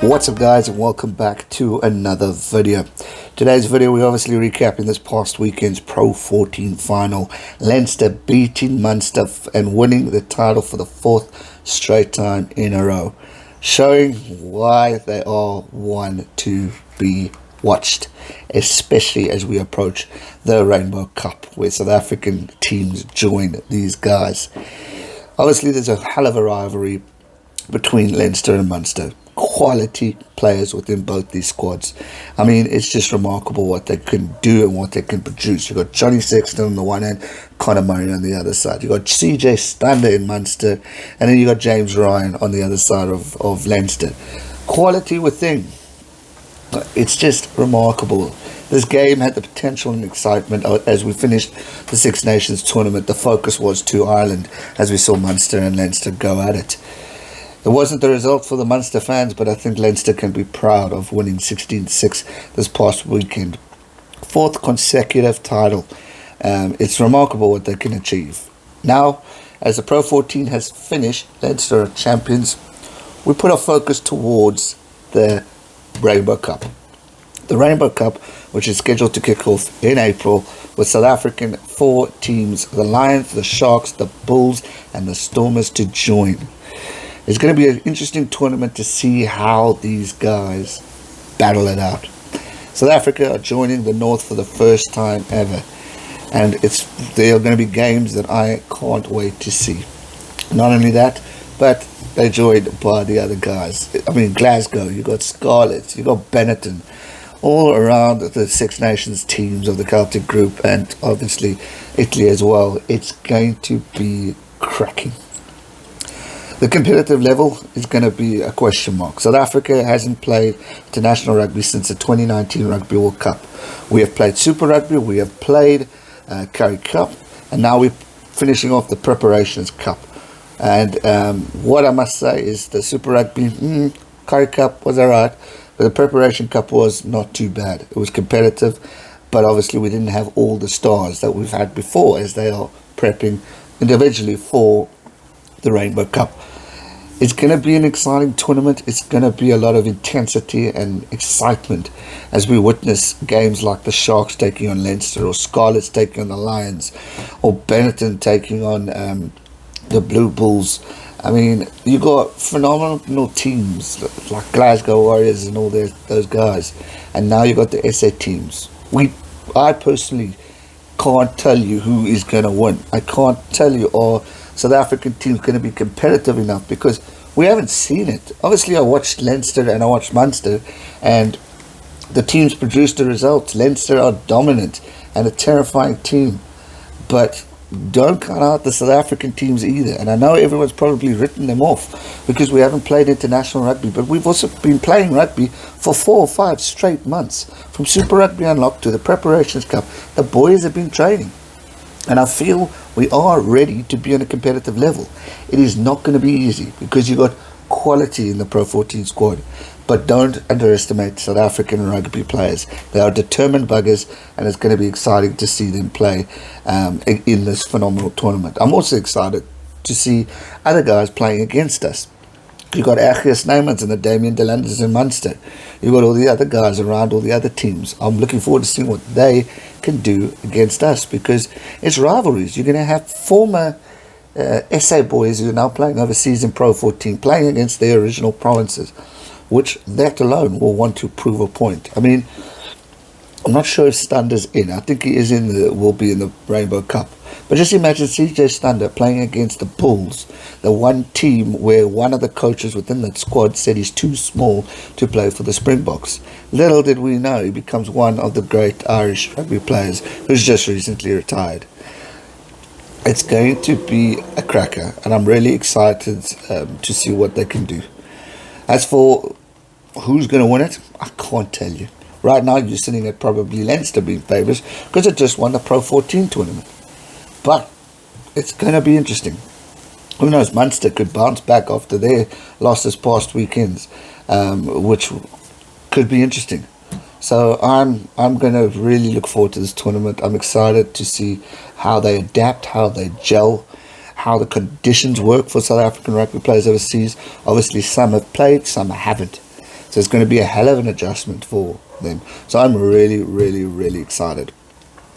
What's up guys, and welcome back to another video. Today's video we're obviously recapping this past weekend's Pro 14 final. Leinster beating Munster and winning the title for the fourth straight time in a row, showing why they are one to be watched, especially as we approach the Rainbow Cup where South African teams join these guys. Obviously there's a hell of a rivalry between Leinster and Munster. Quality players within both these squads. I mean, it's just remarkable what they can do and what they can produce. You've got Johnny Sexton on the one hand, Conor Murray on the other side. You've got CJ Stander in Munster, and then you got James Ryan on the other side of Leinster. Quality within. It's just remarkable. This game had the potential and excitement. As we finished the Six Nations tournament, the focus was to Ireland as we saw Munster and Leinster go at it. It wasn't the result for the Munster fans, but I think Leinster can be proud of winning 16-6 this past weekend. Fourth consecutive title. It's remarkable what they can achieve. Now, as the Pro 14 has finished, Leinster are champions. We put our focus towards the Rainbow Cup. The Rainbow Cup, which is scheduled to kick off in April, with South African 4 teams, the Lions, the Sharks, the Bulls and the Stormers to join. It's going to be an interesting tournament to see how these guys battle it out. South Africa are joining the North for the first time ever, and they are going to be games that I can't wait to see. Not only that, but they're joined by the other guys. I mean, Glasgow, you got Scarlets, you got Benetton, all around the Six Nations teams of the Celtic group, and obviously Italy as well. It's going to be cracking. The competitive level is going to be a question mark. South Africa hasn't played international rugby since the 2019 Rugby World Cup. We have played Super Rugby, we have played Currie Cup, and now we're finishing off the Preparations Cup. And what I must say is the Super Rugby, Currie Cup was alright, but the Preparation Cup was not too bad. It was competitive, but obviously we didn't have all the stars that we've had before as they are prepping individually for the Rainbow Cup. It's going to be an exciting tournament. It's going to be a lot of intensity and excitement as we witness games like the Sharks taking on Leinster, or Scarlets taking on the Lions, or Benetton taking on the Blue Bulls. I mean, you got phenomenal teams like Glasgow Warriors and all those guys, and now you got the SA teams. I personally can't tell you who is going to win. I can't tell you, or South African team's going to be competitive enough, because we haven't seen it. Obviously, I watched Leinster and I watched Munster, and the teams produced the results. Leinster are dominant and a terrifying team, but don't count out the South African teams either. And I know everyone's probably written them off because we haven't played international rugby, but we've also been playing rugby for 4 or 5 straight months. From Super Rugby Unlocked to the Preparations Cup, the boys have been training. And I feel we are ready to be on a competitive level. It is not going to be easy because you've got quality in the Pro 14 squad. But don't underestimate South African rugby players. They are determined buggers, and it's going to be exciting to see them play in this phenomenal tournament. I'm also excited to see other guys playing against us. You've got Aotearoa and the Damien de Landers in Munster. You've got all the other guys around, all the other teams. I'm looking forward to seeing what they can do against us, because it's rivalries. You're going to have former SA boys who are now playing overseas in Pro 14, playing against their original provinces, which that alone will want to prove a point. I mean, I'm not sure if Stander's in. I think he will be in the Rainbow Cup. But just imagine CJ Stander playing against the Bulls, the one team where one of the coaches within that squad said he's too small to play for the Springboks. Little did we know he becomes one of the great Irish rugby players who's just recently retired. It's going to be a cracker, and I'm really excited to see what they can do. As for who's going to win it, I can't tell you. Right now, you're sitting at probably Leinster being favourites because it just won the Pro 14 tournament. But it's going to be interesting. Who knows, Munster could bounce back after their losses past weekends, which could be interesting. So I'm going to really look forward to this tournament. I'm excited to see how they adapt, how they gel, how the conditions work for South African rugby players overseas. Obviously, some have played, some haven't. So it's going to be a hell of an adjustment for them. So I'm really, really, really excited.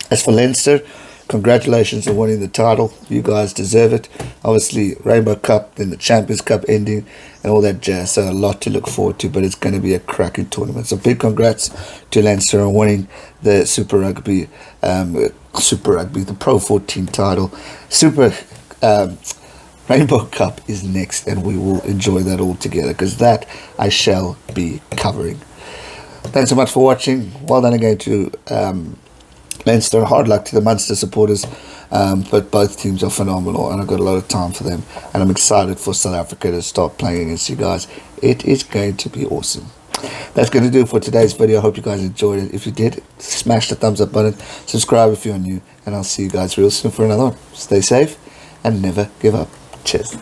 As for Leinster, congratulations on winning the title. You guys deserve it. Obviously, Rainbow Cup, then the Champions Cup ending, and all that jazz. So a lot to look forward to, but it's going to be a cracking tournament. So big congrats to Leinster on winning the Super Rugby, the Pro14 title. Rainbow Cup is next, and we will enjoy that all together, because that I shall be covering. Thanks so much for watching. Well done again to Leinster. Hard luck to the Munster supporters, but both teams are phenomenal, and I've got a lot of time for them, and I'm excited for South Africa to start playing against you guys. It is going to be awesome. That's going to do it for today's video. I hope you guys enjoyed it. If you did, smash the thumbs up button, subscribe if you're new, and I'll see you guys real soon for another one. Stay safe and never give up. Cheers.